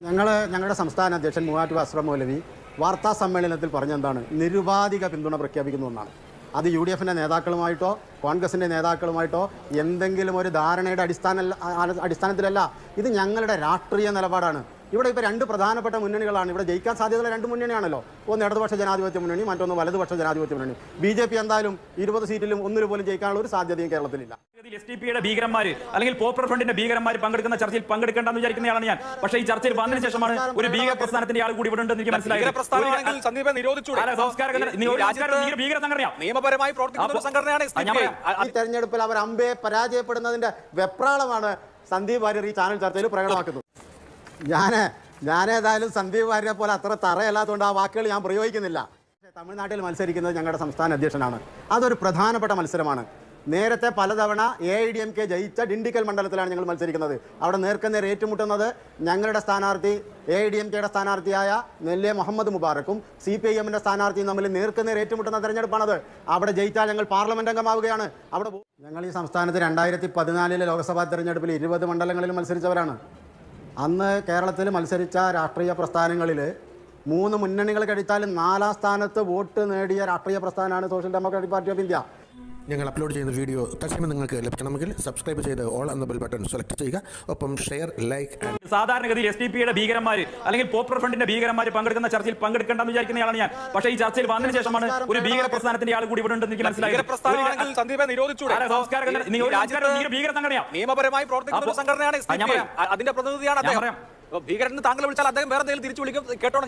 ഞങ്ങളുടെ സംസ്ഥാന അധ്യക്ഷൻ മൂവാറ്റുപുഴ അസ്രം മൗലവി വാർത്താ സമ്മേളനത്തിൽ പറഞ്ഞെന്താണ് നിരുപാധിക പിന്തുണ പ്രഖ്യാപിക്കുന്നു എന്നാണ്. അത് യുഡിഎഫിൻ്റെ നേതാക്കളുമായിട്ടോ കോൺഗ്രസിൻ്റെ നേതാക്കളുമായിട്ടോ എന്തെങ്കിലും ഒരു ധാരണയുടെ അടിസ്ഥാനത്തിലല്ല. ഇത് ഞങ്ങളുടെ രാഷ്ട്രീയ നിലപാടാണ്. ഇവിടെ ഇപ്പോൾ രണ്ട് പ്രധാനപ്പെട്ട മുന്നണികളാണ്. ഇവിടെ ജയിക്കാൻ സാധ്യതയുള്ള രണ്ട് മുന്നണിയാണല്ലോ. ഒന്ന് ഇടതുപക്ഷ ജനാധിപത്യ മുന്നണി, മറ്റൊന്ന് വലതുപക്ഷ ജനാധിപത്യ മുന്നണി. BJP എന്തായാലും 20 സീറ്റിലും ഒന്നിൽ പോലും ജയിക്കാനുള്ള ഒരു സാധ്യതയും കേരളത്തിലില്ല. SDPയുടെ ഭീകരന്മാർ അല്ലെങ്കിൽ പോപ്പുലർ ഫ്രണ്ടിന്റെ ഭീകരന്മാർ പങ്കെടുക്കുന്ന ചർച്ചയിൽ പങ്കെടുക്കേണ്ടെന്ന് വിചാരിക്കുന്നയാളാണ് ഞാൻ. പക്ഷേ ഈ ചർച്ചയിൽ വന്നതിന് ശേഷമാണ് ഒരു ഭീകര പ്രസ്ഥാനത്തിന്റെ ആൾ കൂടി ഇവിടെ ഉണ്ടെന്ന് എനിക്ക് മനസ്സിലായി. ഈ തെരഞ്ഞെടുപ്പിൽ അവർ അമ്പെ പരാജയപ്പെടുന്നതിന്റെ വെപ്രാളമാണ് സന്ദീപ് വാര്യർ ഈ ചാനൽ ചർച്ചയിൽ പ്രകടമാക്കുന്നത്. ഞാനേതായാലും സന്ദീപ് വാര്യരെ പോലെ അത്ര തറയല്ലാത്തതുകൊണ്ട് ആ വാക്കുകൾ ഞാൻ പ്രയോഗിക്കുന്നില്ല. തമിഴ്നാട്ടിൽ മത്സരിക്കുന്നത് ഞങ്ങളുടെ സംസ്ഥാന അധ്യക്ഷനാണ്. അതൊരു പ്രധാനപ്പെട്ട മത്സരമാണ്. നേരത്തെ പലതവണ AIDMK ജയിച്ച ഡിണ്ടിക്കൽ മണ്ഡലത്തിലാണ് ഞങ്ങൾ മത്സരിക്കുന്നത്. അവിടെ നേർക്കുനേർ ഏറ്റുമുട്ടുന്നത് ഞങ്ങളുടെ സ്ഥാനാർത്ഥി AIDMKയുടെ സ്ഥാനാർത്ഥിയായ നെല്ലിയ മുഹമ്മദ് മുബാറക്കും CPIMന്റെ സ്ഥാനാർത്ഥിയും തമ്മിൽ നേർക്കുനേർ ഏറ്റുമുട്ടുന്ന തെരഞ്ഞെടുപ്പാണത്. അവിടെ ജയിച്ചാൽ ഞങ്ങൾ പാർലമെന്റ് അംഗമാവുകയാണ്. അവിടെ ഞങ്ങൾ ഈ സംസ്ഥാനത്ത് 2014 ലോക്സഭാ തെരഞ്ഞെടുപ്പിൽ 20 മണ്ഡലങ്ങളിൽ മത്സരിച്ചവരാണ്. അന്ന് കേരളത്തിൽ മത്സരിച്ച രാഷ്ട്രീയ പ്രസ്ഥാനങ്ങളിൽ 3 മുന്നണികൾ കഴിച്ചാൽ 4ാം സ്ഥാനത്ത് വോട്ട് നേടിയ രാഷ്ട്രീയ പ്രസ്ഥാനമാണ് social democratic party of India. ഞങ്ങൾ അപ്ലോഡ് ചെയ്യുന്ന വീഡിയോ തത്സമയം നിങ്ങൾക്ക് ലഭിക്കണമെങ്കിൽ സബ്സ്ക്രൈബ് ചെയ്ത് ഓൾ എന്ന ബെൽ ബട്ടൺ സെലക്ട് ചെയ്യുക. ഒപ്പം ഷെയർ, ലൈക്ക്. സാധാരണഗതിയിൽ SDPയുടെ ഭീകരന്മാർ അല്ലെങ്കിൽ പോപ്പുലർ ഫ്രണ്ടിന്റെ ഭീകരന്മാർ പങ്കെടുക്കുന്ന ചർച്ചയിൽ പങ്കെടുക്കേണ്ടെന്ന് വിചാരിക്കുന്നയാളാണ് ഞാൻ. പക്ഷേ ഈ ചർച്ചയിൽ വന്നതിന് ശേഷമാണ് ഒരു ഭീകര പ്രസ്ഥാനത്തിന്റെ ആൾ കൂടി ഇവിടെ ഉണ്ടെന്ന് എനിക്ക് മനസ്സിലായി. നിയമപരമായി പ്രവർത്തിക്കുന്ന സംഘടനയാണ്. അതിന്റെ പ്രതിനിധിയാണ് ഭീകരന്. താങ്കൾ വിളിച്ചാൽ അദ്ദേഹം വേറെ എന്തെങ്കിലും തിരിച്ചു വിളിക്കും. കേട്ടോ,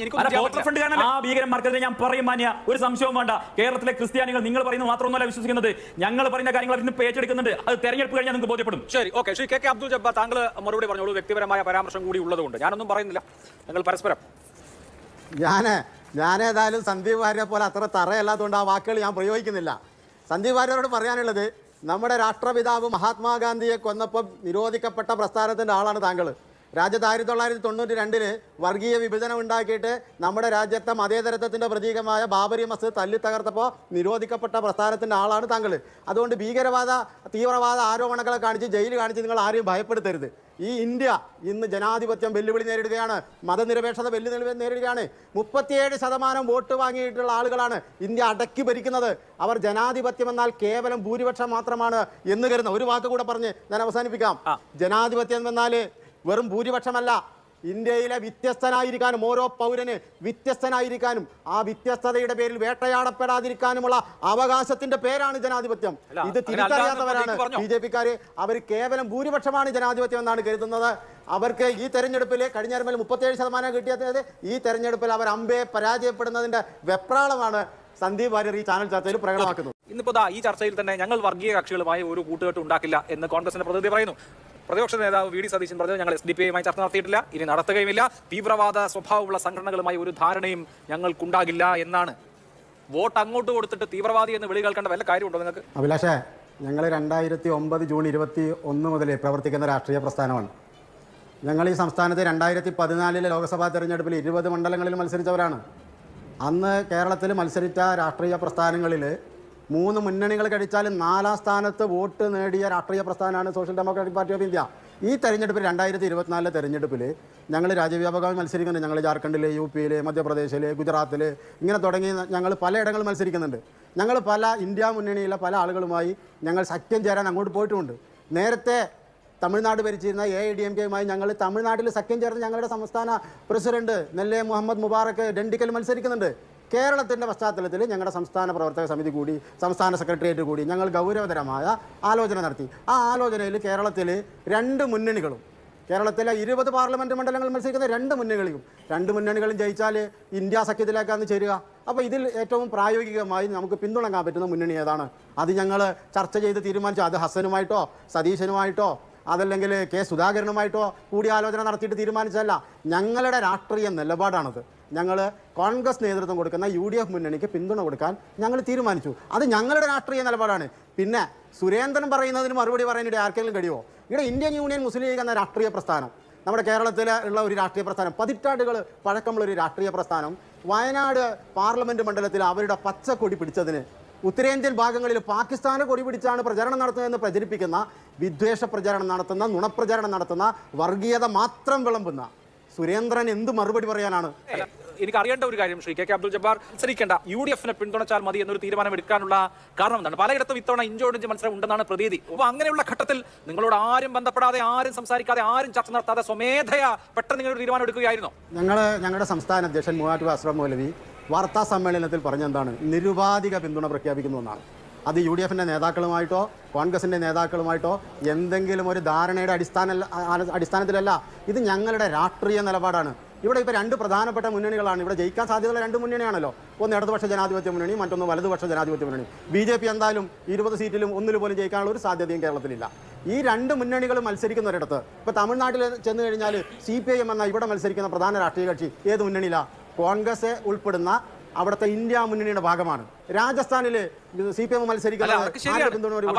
ആ ഭീകരന്മാർക്കെതിരെ ഞാൻ പറയും മാന്യ, ഒരു സംശയവും വേണ്ട. കേരളത്തിലെ ക്രിസ്ത്യാനികൾ നിങ്ങൾ പറയുന്നത് മാത്രമൊന്നുമല്ല വിശ്വസിക്കുന്നത്, ഞങ്ങൾ പറയുന്ന കാര്യങ്ങൾ ഇന്ന് ഏറ്റെടുക്കുന്നുണ്ട്. അത് തെരഞ്ഞെടുപ്പ് കഴിഞ്ഞാൽ നിങ്ങൾക്ക് ബോധ്യപ്പെടും. ശരി, ഓക്കെ. ശ്രീ KK അബ്ദുൽ ജബ്ബാർ, താങ്കൾ മറുപടി പറഞ്ഞോളൂ. വ്യക്തിപരമായ പരാമർശം കൂടി ഉള്ളതുകൊണ്ട് ഞാനൊന്നും പറയുന്നില്ല. ഞങ്ങൾ പരസ്പരം ഞാനേതായാലും സന്ദീപ് വാര്യരെ പോലെ അത്ര തറയല്ലാത്തതുകൊണ്ട് ആ വാക്കുകൾ ഞാൻ പ്രയോഗിക്കുന്നില്ല. സന്ദീപ് വാര്യരോട് പറയാനുള്ളത്, നമ്മുടെ രാഷ്ട്രപിതാവ് മഹാത്മാഗാന്ധിയെ കൊന്നപ്പോൾ നിരോധിക്കപ്പെട്ട പ്രസ്ഥാനത്തിൻ്റെ ആളാണ് താങ്കൾ. രാജ്യത്ത് 1992 വർഗീയ വിഭജനം ഉണ്ടാക്കിയിട്ട് നമ്മുടെ രാജ്യത്തെ മതേതരത്വത്തിൻ്റെ പ്രതീകമായ ബാബരി മസ്ജിദ് തല്ലി തകർത്തപ്പോൾ നിരോധിക്കപ്പെട്ട പ്രസ്ഥാനത്തിൻ്റെ ആളാണ് താങ്കൾ. അതുകൊണ്ട് തീവ്രവാദ ആരോപണങ്ങളെ കാണിച്ച് ജയിൽ കാണിച്ച് നിങ്ങൾ ആരെയും ഭയപ്പെടുത്തരുത്. ഈ ഇന്ത്യ ഇന്ന് ജനാധിപത്യം വെല്ലുവിളി നേരിടുകയാണ്, മതനിരപേക്ഷത വെല്ലുവിളി നേരിടുകയാണ്. 37% വോട്ട് വാങ്ങിയിട്ടുള്ള ആളുകളാണ് ഇന്ത്യ അടക്കി ഭരിക്കുന്നത്. അവർ ജനാധിപത്യം എന്നാൽ കേവലം ഭൂരിപക്ഷം മാത്രമാണ് എന്ന് കരുതുന്ന ഒരു വാക്ക് കൂടെ പറഞ്ഞ് ഞാൻ അവസാനിപ്പിക്കാം. ജനാധിപത്യം എന്നാൽ വെറും ഭൂരിപക്ഷമല്ല. ഇന്ത്യയിലെ വ്യത്യസ്തനായിരിക്കാനും ഓരോ പൗരന് വ്യത്യസ്തനായിരിക്കാനും ആ വ്യത്യസ്തതയുടെ പേരിൽ വേട്ടയാടപ്പെടാതിരിക്കാനുമുള്ള അവകാശത്തിന്റെ പേരാണ് ജനാധിപത്യം. ഇത് തിരിച്ചറിയാത്തവരാണ് BJPക്കാര്. അവർ കേവലം ഭൂരിപക്ഷമാണ് ജനാധിപത്യം എന്നാണ് കരുതുന്നത്. അവർക്ക് ഈ തെരഞ്ഞെടുപ്പിൽ കഴിഞ്ഞ 37% കിട്ടിയത് ഈ തെരഞ്ഞെടുപ്പിൽ അവർ അമ്പെ പരാജയപ്പെടുന്നതിന്റെ വെപ്രാളമാണ് സന്ദീപ് വാര്യർ ഈ ചാനൽ ചർച്ചയിൽ പ്രകടമാക്കുന്നത്. ഇന്നിപ്പോ ഈ ചർച്ചയിൽ തന്നെ ഞങ്ങൾ വർഗീയ കക്ഷികളുമായി ഒരു കൂട്ടുകെട്ട് ഉണ്ടാക്കില്ല എന്ന് കോൺഗ്രസിന്റെ പ്രതിനിധി പറയുന്നു. പ്രതിപക്ഷ നേതാവ് VD സതീശൻ പറഞ്ഞു, ഞങ്ങൾ SDPയുമായി ചർച്ച നടത്തിയിട്ടില്ല, ഇനി നടത്തുകയുമില്ല. തീവ്രവാദ സ്വഭാവമുള്ള സംഘടനകളുമായി ഒരു ധാരണയും ഞങ്ങൾക്കുണ്ടാകില്ല എന്നാണ്. വോട്ട് അങ്ങോട്ട് കൊടുത്തിട്ട് തീവ്രവാദി എന്ന് വിളി കേൾക്കേണ്ട വല്ല കാര്യമുണ്ടോ നിങ്ങൾക്ക്? അഭിലാഷേ, ഞങ്ങൾ 2009 ജൂൺ 21 മുതൽ പ്രവർത്തിക്കുന്ന രാഷ്ട്രീയ പ്രസ്ഥാനമാണ്. ഞങ്ങൾ ഈ സംസ്ഥാനത്ത് 2014 ലോക്സഭാ തെരഞ്ഞെടുപ്പിൽ 20 മണ്ഡലങ്ങളിൽ മത്സരിച്ചവരാണ്. അന്ന് കേരളത്തിൽ മത്സരിച്ച രാഷ്ട്രീയ പ്രസ്ഥാനങ്ങളിൽ 3 മുന്നണികൾ കഴിച്ചാൽ 4ാം സ്ഥാനത്ത് വോട്ട് നേടിയ രാഷ്ട്രീയ പ്രസ്ഥാനമാണ് social democratic party of India. ഈ തെരഞ്ഞെടുപ്പിൽ 2024 തെരഞ്ഞെടുപ്പിൽ ഞങ്ങൾ രാജ്യവ്യാപകമായി മത്സരിക്കുന്നുണ്ട്. ഞങ്ങൾ ജാർഖണ്ഡിൽ, UP-യിൽ, മധ്യപ്രദേശിൽ, ഗുജറാത്തിൽ ഇങ്ങനെ തുടങ്ങി ഞങ്ങൾ പലയിടങ്ങളിൽ മത്സരിക്കുന്നുണ്ട്. ഞങ്ങൾ ഇന്ത്യ മുന്നണിയിലെ പല ആളുകളുമായി ഞങ്ങൾ സഖ്യം ചേരാൻ അങ്ങോട്ട് പോയിട്ടുമുണ്ട്. നേരത്തെ തമിഴ്നാട് ഭരിച്ചിരുന്ന AIDMKയുമായി ഞങ്ങൾ തമിഴ്നാട്ടിൽ സഖ്യം ചേർന്ന് ഞങ്ങളുടെ സംസ്ഥാന പ്രസിഡന്റ് നെല്ലിയ മുഹമ്മദ് മുബാറക്ക് ഡിണ്ടിക്കൽ മത്സരിക്കുന്നുണ്ട്. കേരളത്തിൻ്റെ പശ്ചാത്തലത്തിൽ ഞങ്ങളുടെ സംസ്ഥാന പ്രവർത്തക സമിതി കൂടി സംസ്ഥാന സെക്രട്ടേറിയറ്റ് കൂടി ഞങ്ങൾ ഗൗരവതരമായ ആലോചന നടത്തി. ആ ആലോചനയിൽ കേരളത്തിൽ 2 മുന്നണികളും കേരളത്തിലെ 20 പാർലമെൻറ്റ് മണ്ഡലങ്ങൾ മത്സരിക്കുന്ന 2 മുന്നണികളും ജയിച്ചാൽ ഇന്ത്യ സഖ്യത്തിലേക്കാണ് ചേരുക. അപ്പോൾ ഇതിൽ ഏറ്റവും പ്രായോഗികമായി നമുക്ക് പിന്തുണക്കാൻ പറ്റുന്ന മുന്നണി ഏതാണ്? അത് ഞങ്ങൾ ചർച്ച ചെയ്ത് തീരുമാനിച്ചു. അത് ഹസനുമായിട്ടോ സതീശനുമായിട്ടോ അതല്ലെങ്കിൽ K സുധാകരനുമായിട്ടോ കൂടിയാലോചന നടത്തിയിട്ട് തീരുമാനിച്ചതല്ല. ഞങ്ങളുടെ രാഷ്ട്രീയ നിലപാടാണത്. ഞങ്ങൾ കോൺഗ്രസ് നേതൃത്വം കൊടുക്കുന്ന UDF മുന്നണിക്ക് പിന്തുണ കൊടുക്കാൻ ഞങ്ങൾ തീരുമാനിച്ചു. അത് ഞങ്ങളുടെ രാഷ്ട്രീയ നിലപാടാണ്. പിന്നെ സുരേന്ദ്രൻ പറയുന്നതിന് മറുപടി പറയാനിടെ ആർക്കെങ്കിലും കഴിയുമോ? ഇവിടെ ഇന്ത്യൻ യൂണിയൻ മുസ്ലിം ലീഗ് എന്ന രാഷ്ട്രീയ പ്രസ്ഥാനം നമ്മുടെ കേരളത്തിൽ ഉള്ള ഒരു രാഷ്ട്രീയ പ്രസ്ഥാനം, പതിറ്റാണ്ടുകൾ പഴക്കമുള്ളൊരു രാഷ്ട്രീയ പ്രസ്ഥാനം, വയനാട് പാർലമെൻറ്റ് മണ്ഡലത്തിൽ അവരുടെ പച്ചക്കൊടി പിടിച്ചതിന് ഉത്തരേന്ത്യൻ ഭാഗങ്ങളിൽ പാകിസ്ഥാനെ കൊടി പിടിച്ചാണ് പ്രചരണം നടത്തുന്നതെന്ന് പ്രചരിപ്പിക്കുന്ന വിദ്വേഷ പ്രചരണം നടത്തുന്ന നുണപ്രചരണം നടത്തുന്ന വർഗീയത മാത്രം വിളമ്പുന്ന സുരേന്ദ്രൻ എന്ത് മറുപടി പറയാനാണ്? എനിക്ക് അറിയേണ്ട ഒരു കാര്യം, ശ്രീ കെ അബ്ദുൽ ജബ്ബാർ മത്സരിക്കേണ്ട UDF-നെ പിന്തുണച്ചാൽ മതി എന്നൊരു തീരുമാനം എടുക്കാനുള്ള കാരണം എന്താണ്? പലയിടത്തും ഇത്തവണ ഇഞ്ചോടിഞ്ച് മത്സരം ഉണ്ടെന്നാണ് പ്രതീതി. അപ്പോൾ അങ്ങനെയുള്ള ഘട്ടത്തിൽ നിങ്ങളോട് ആരും ബന്ധപ്പെടാതെ, ആരും സംസാരിക്കാതെ, ആരും ചർച്ച നടത്താതെ സ്വമേധയാ പെട്ടെന്ന് നിങ്ങളൊരു തീരുമാനം എടുക്കുകയായിരുന്നോ? ഞങ്ങളുടെ സംസ്ഥാന അധ്യക്ഷൻ മൂവാറ്റുപുഴ അസ്രഫ് മൗലവി വാർത്താ സമ്മേളനത്തിൽ പറഞ്ഞെന്താണ്? നിരുപാധിക പിന്തുണ പ്രഖ്യാപിക്കുന്നു എന്നാണ്. അത് UDF-ന്റെ നേതാക്കളുമായിട്ടോ കോൺഗ്രസിൻ്റെ നേതാക്കളുമായിട്ടോ എന്തെങ്കിലും ഒരു ധാരണയുടെ അടിസ്ഥാനത്തിലല്ല. ഇത് ഞങ്ങളുടെ രാഷ്ട്രീയ നിലപാടാണ്. ഇവിടെ ഇപ്പോൾ രണ്ട് പ്രധാനപ്പെട്ട മുന്നണികളാണ്. ഇവിടെ ജയിക്കാൻ സാധ്യതയുള്ള രണ്ട് മുന്നണിയാണല്ലോ. ഒന്ന് ഇടതുപക്ഷ ജനാധിപത്യ മുന്നണി, മറ്റൊന്ന് വലതുപക്ഷ ജനാധിപത്യ മുന്നണി. BJP എന്തായാലും 20 സീറ്റിലും ഒന്നിൽ പോലും ജയിക്കാനുള്ള ഒരു സാധ്യതയും കേരളത്തിലില്ല. ഈ രണ്ട് മുന്നണികളും മത്സരിക്കുന്നൊരിടത്ത് ഇപ്പോൾ തമിഴ്നാട്ടിൽ ചെന്ന് കഴിഞ്ഞാൽ CPIM എന്ന ഇവിടെ മത്സരിക്കുന്ന പ്രധാന രാഷ്ട്രീയ കക്ഷി ഏത് മുന്നണിയിലാണ്? കോൺഗ്രസ് ഉൾപ്പെടുന്ന അവിടുത്തെ ഇന്ത്യ മുന്നണിയുടെ ഭാഗമാണ്. രാജസ്ഥാനിൽ CPM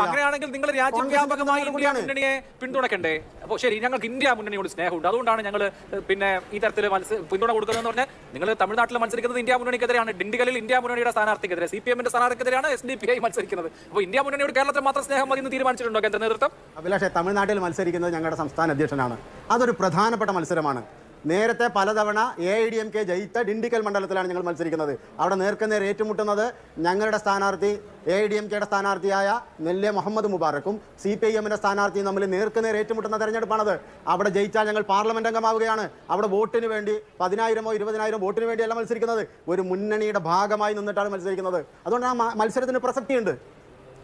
അങ്ങനെയാണെങ്കിൽ നിങ്ങൾ രാജ്യവ്യാപകമായി ഇന്ത്യ മുന്നണിയെ പിന്തുണക്കണ്ടേ? അപ്പോൾ ശരി, ഞങ്ങൾക്ക് ഇന്ത്യ മുന്നണിയോട് സ്നേഹമുണ്ട്, അതുകൊണ്ടാണ് ഞങ്ങൾ പിന്നെ ഈ തരത്തിൽ പിന്തുണ കൊടുക്കുന്നതെന്ന് പറഞ്ഞാൽ നിങ്ങൾ തമിഴ്നാട്ടിൽ മത്സരിക്കുന്നത് ഇന്ത്യ മുന്നണിക്കെതിരെയാണ്. ഡിണ്ടിഗലിൽ ഇന്ത്യ മുന്നണിയുടെ സ്ഥാനാർത്ഥിക്കെതിരെ, CPM-ന്റെ സ്ഥാനാർത്ഥിക്കെതിരെയാണ് SDPI മത്സരിക്കുന്നത്. അപ്പോൾ ഇന്ത്യ മുന്നണിയോട് കേരളത്തിൽ മാത്രം സ്നേഹം മതി എന്ന് തീരുമാനിച്ചിട്ടുണ്ടോ കേന്ദ്ര നേതൃത്വം? അഭിലാഷേ, തമിഴ്നാട്ടിൽ മത്സരിക്കുന്നത് ഞങ്ങളുടെ സംസ്ഥാന അധ്യക്ഷനാണ്. അതൊരു പ്രധാനപ്പെട്ട മത്സരമാണ്. നേരത്തെ പലതവണ AIDMK ജയിച്ച ഡിണ്ടിക്കൽ മണ്ഡലത്തിലാണ് ഞങ്ങൾ മത്സരിക്കുന്നത്. അവിടെ നേർക്കുനേർ ഏറ്റുമുട്ടുന്നത് ഞങ്ങളുടെ സ്ഥാനാർത്ഥി AIDMKയുടെ സ്ഥാനാർത്ഥിയായ നെല്ലെ മുഹമ്മദ് മുബാറക്കും CPIM-ന്റെ സ്ഥാനാർത്ഥിയും തമ്മിൽ നേർക്കുനേർ ഏറ്റുമുട്ടുന്ന തെരഞ്ഞെടുപ്പാണത്. അവിടെ ജയിച്ചാൽ ഞങ്ങൾ പാർലമെന്റ് അംഗമാവുകയാണ്. അവിടെ വോട്ടിന് വേണ്ടി 10,000-ഓ 20,000 വോട്ടിന് വേണ്ടിയല്ല മത്സരിക്കുന്നത്, ഒരു മുന്നണിയുടെ ഭാഗമായി നിന്നിട്ടാണ് മത്സരിക്കുന്നത്. അതുകൊണ്ട് ആ മത്സരത്തിന് പ്രസക്തിയുണ്ട്.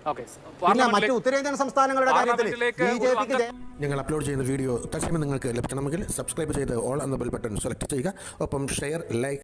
പിന്നെ മറ്റു ഉത്തരേന്ത്യൻ സംസ്ഥാനങ്ങളുടെ കാര്യത്തിൽ BJPക്ക് ഞങ്ങൾ അപ്ലോഡ് ചെയ്യുന്ന വീഡിയോ തത്സമയം നിങ്ങൾക്ക് ലഭിക്കണമെങ്കിൽ സബ്സ്ക്രൈബ് ചെയ്ത് ഓൾ എന്ന ബെൽ ബട്ടൺ സെലക്ട് ചെയ്യുക. ഒപ്പം ഷെയർ, ലൈക്ക്